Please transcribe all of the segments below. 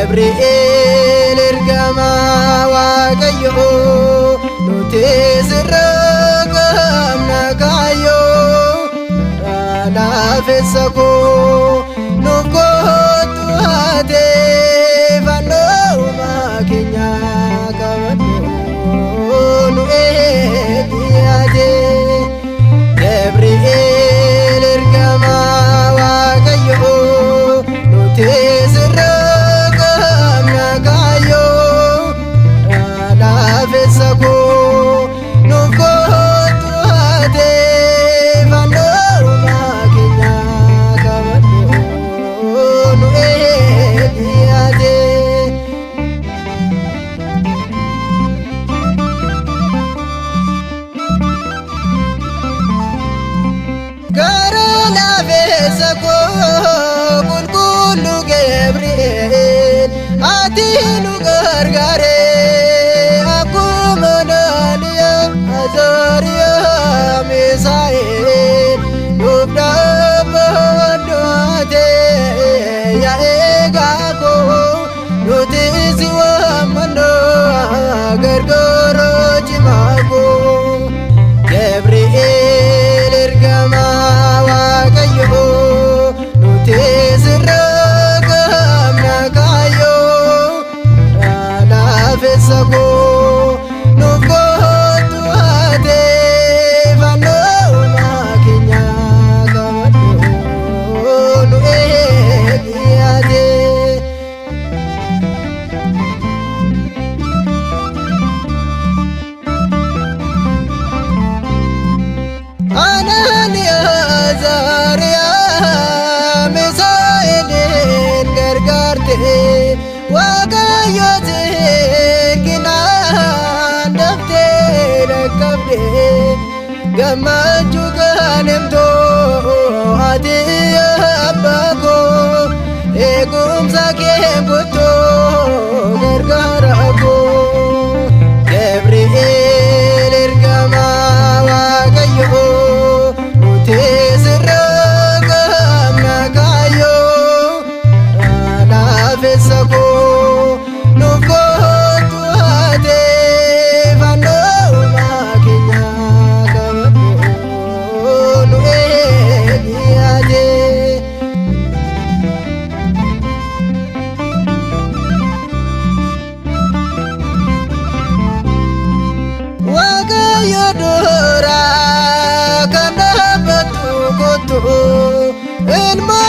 Gabriel ergama waaqayyo nuti sirra gamna kaayo laafessa koo nuuf kootu ate fannoo keenya qabadhu nu eebbiyate. Gabriel ergama waaqayyo nuti sirra gamna kaayo laafessa koo nuuf kootu ate fannoo keenya qabadhu nu eebbiyate. Gara laafessa koo qulqullu Gabriel ati nu gargaare akkuma Daani'el Azariyaa Mesaa'el nuuf dhaabbadhu ate yaa eegaa koo nuti si waammanna gargaaroo cimaa koo. Gabriel ergama waaqayyo nuti sirra gamna kaayo laafessa koo nuuf kootu ate fannoo keenya qabadhu nu eebbiyate. Anaaniyaa Azariyaa Mesaa'elin gargaarte waaqayyo erginaan daftee dhaqqabde gammachuu kan himtoo ati abbaa koo eegumsa kee guutuu gargaara koo. Gabriel ergama waaqayyo nuti sirra gamna kaayo laafessa koo nuuf kootu ate fannoo keenya qabadhu nu eebbiyate. Waaqayyo dura kan dhaabbattu kottu ilma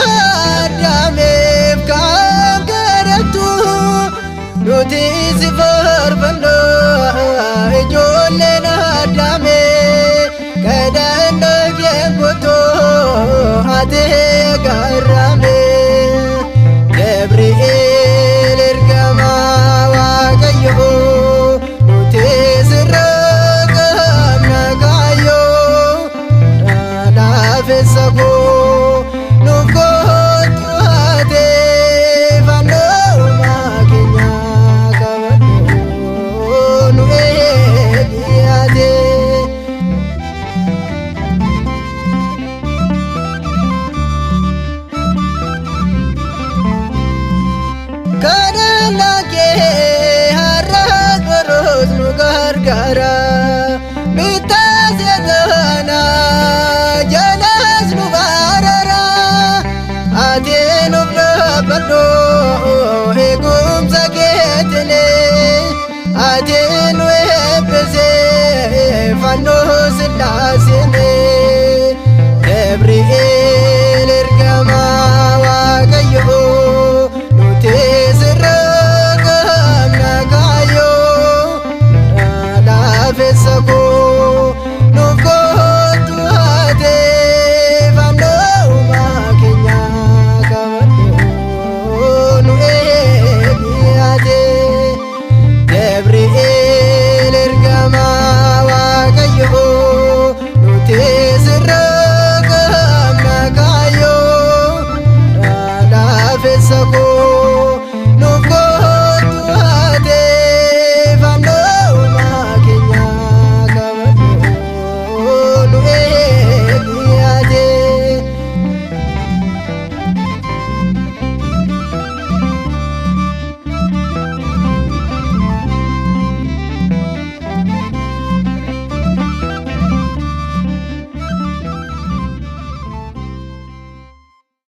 Adaameef kan kadhattu nuti si faarfanna ijoolleen Adaamee kadhannaa kee kottu ati garraame. Gabriel ergama waaqayyo nuti sirra gamna kaayo laafessa koo nuuf kootu ate fannoo keenya qabadhu nu eebbiyate. Kadhannaa kee har'a boruus nu gargaara bittaa seetaan